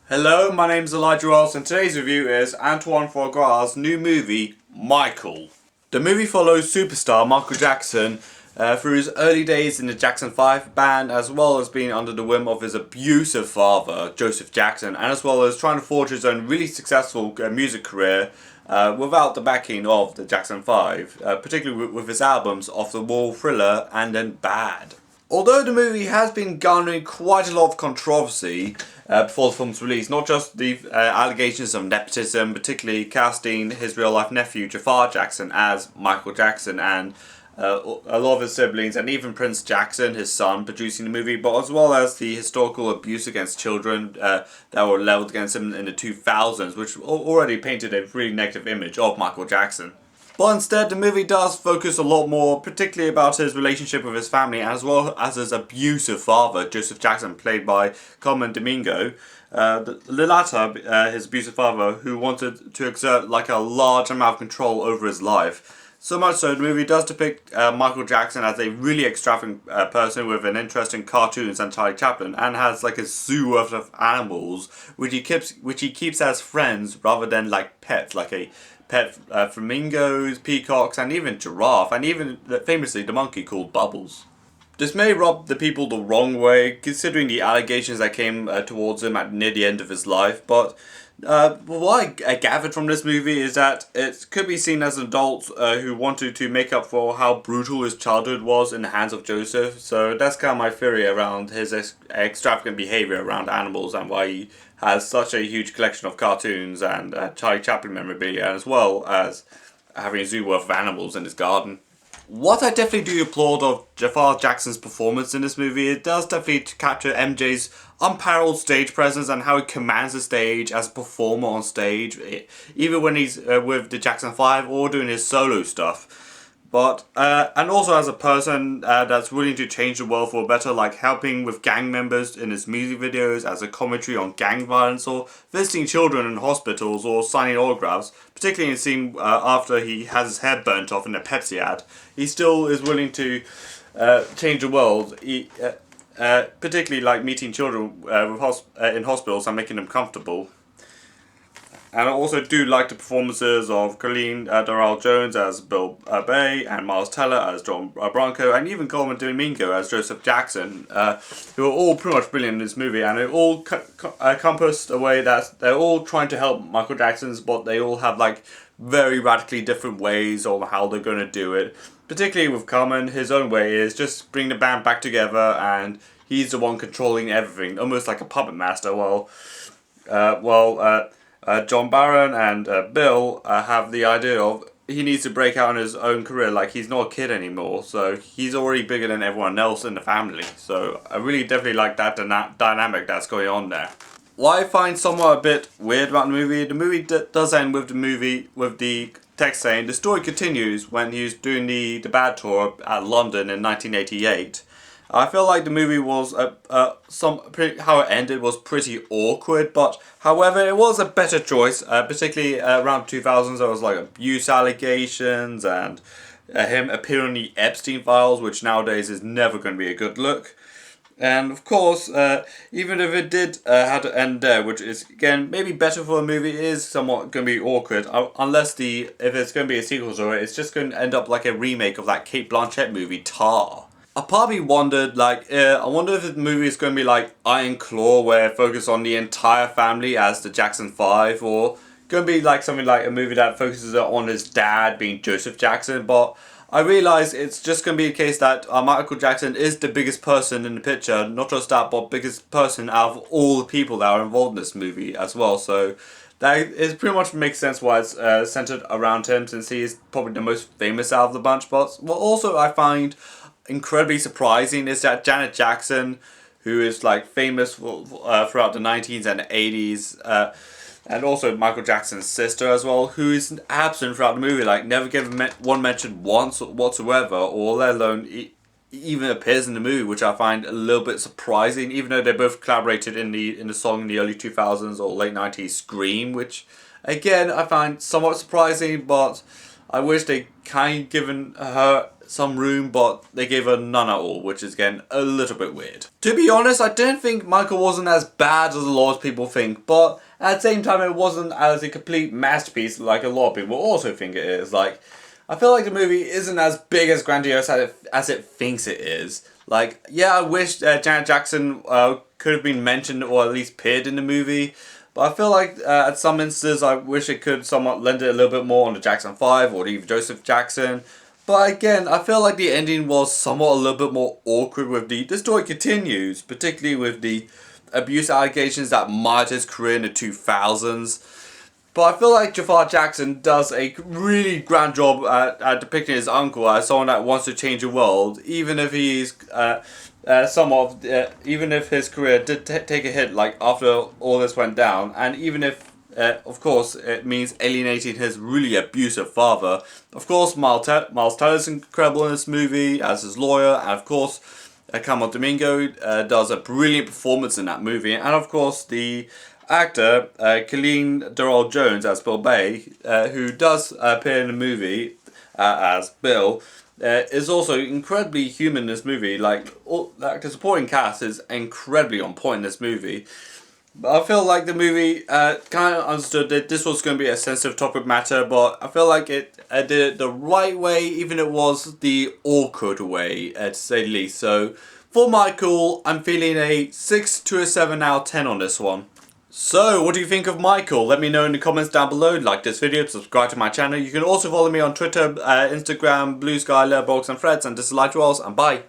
Hello, my name is Elijah Wells and today's review is Antoine Fuqua's new movie, Michael. The movie follows superstar Michael Jackson through his early days in the Jackson 5 band, as well as being under the whim of his abusive father, Joseph Jackson, and as well as trying to forge his own really successful music career without the backing of the Jackson 5, particularly with his albums Off the Wall, Thriller, and then Bad. Although the movie has been garnering quite a lot of controversy before the film's release, not just the allegations of nepotism, particularly casting his real-life nephew Jafar Jackson as Michael Jackson, and a lot of his siblings, and even Prince Jackson, his son, producing the movie, but as well as the historical abuse against children that were leveled against him in the 2000s, which already painted a really negative image of Michael Jackson. But instead, the movie does focus a lot more, particularly about his relationship with his family, as well as his abusive father, Joseph Jackson, played by Colman Domingo. The latter, his abusive father, who wanted to exert like a large amount of control over his life. So much so, the movie does depict Michael Jackson as a really extravagant person with an interest in cartoons and Charlie Chaplin, and has like a zoo worth of animals, which he keeps as friends rather than like pets, like a pet flamingos, peacocks, and even giraffe, and even famously the monkey called Bubbles. This may rub the people the wrong way, considering the allegations that came towards him at near the end of his life, but what I gathered from this movie is that it could be seen as adults who wanted to make up for how brutal his childhood was in the hands of Joseph. So that's kind of my theory around his extravagant behavior around animals and why he has such a huge collection of cartoons and Charlie Chaplin memorabilia, as well as having a zoo worth of animals in his garden. What I definitely do applaud of Jafar Jackson's performance in this movie, it does definitely capture MJ's unparalleled stage presence and how he commands the stage as a performer on stage, even when he's with the Jackson 5 or doing his solo stuff. But, and also as a person that's willing to change the world for better, like helping with gang members in his music videos as a commentary on gang violence, or visiting children in hospitals, or signing autographs, particularly in the scene after he has his hair burnt off in a Pepsi ad. He still is willing to change the world, particularly like meeting children in hospitals and making them comfortable. And I also do like the performances of Colleen Doral Jones as Bill Bay, and Miles Teller as John Bronco, and even Colman Domingo as Joseph Jackson, who are all pretty much brilliant in this movie, and they're all compassed a way that they're all trying to help Michael Jackson's, but they all have like very radically different ways of how they're going to do it. Particularly with Colman, his own way is just bring the band back together, and he's the one controlling everything, almost like a puppet master. John Barron and Bill have the idea of he needs to break out in his own career, like he's not a kid anymore, so he's already bigger than everyone else in the family. So I really definitely like that dynamic that's going on there. What I find somewhat a bit weird about the movie does end with the text saying the story continues when he's doing the Bad tour at London in 1988. I feel like the movie was how it ended was pretty awkward, but however it was a better choice, particularly around 2000s. There was like abuse allegations and him appearing in the Epstein files, which nowadays is never going to be a good look. And of course, even if it did have to end there, which is again maybe better for a movie, it is somewhat going to be awkward. Unless if it's going to be a sequel to it, it's just going to end up like a remake of that Cate Blanchett movie Tar. I part of me wondered, I wonder if the movie is going to be like Iron Claw, where it focuses on the entire family as the Jackson 5, or going to be like something like a movie that focuses on his dad being Joseph Jackson. But I realise it's just going to be a case that Michael Jackson is the biggest person in the picture, not just that, but biggest person out of all the people that are involved in this movie as well. So that is pretty much makes sense why it's centered around him, since he is probably the most famous out of the bunch. But what also I find incredibly surprising is that Janet Jackson, who is like famous throughout the 90s and 80s, and also Michael Jackson's sister as well, who is absent throughout the movie, like never given one mention once whatsoever, or let alone even appears in the movie, which I find a little bit surprising, even though they both collaborated in the song in the early 2000s or late 90s Scream, which again I find somewhat surprising, but I wish they kind of given her some room, but they gave her none at all, which is again a little bit weird. To be honest, I don't think Michael wasn't as bad as a lot of people think, but at the same time it wasn't as a complete masterpiece like a lot of people also think it is. Like, I feel like the movie isn't as big as grandiose as it thinks it is. Like, yeah, I wish Janet Jackson could have been mentioned or at least appeared in the movie. But I feel like at some instances I wish it could somewhat lend it a little bit more on the Jackson 5 or even Joseph Jackson. But again, I feel like the ending was somewhat a little bit more awkward with the story continues, particularly with the abuse allegations that marred his career in the 2000s. But I feel like Jafar Jackson does a really grand job at depicting his uncle as someone that wants to change the world, even if he's even if his career did take a hit like after all this went down, and even if of course it means alienating his really abusive father. Of course, Miles Teller is incredible in this movie as his lawyer, and of course Cameron Domingo does a brilliant performance in that movie, and of course the actor Colleen Durrell Jones as Bill Bay, who does appear in the movie as Bill, is also incredibly human in this movie. Like the supporting cast is incredibly on point in this movie. But I feel like the movie kind of understood that this was going to be a sensitive topic matter, but I feel like it did it the right way, even if it was the awkward way, to say the least. So for Michael, I'm feeling a 6 to a 7 out of 10 on this one. So, what do you think of Michael? Let me know in the comments down below. Like this video, subscribe to my channel. You can also follow me on Twitter, Instagram, Blue Sky, Letterboxd and Threads. And this is Elijah Wells, and bye.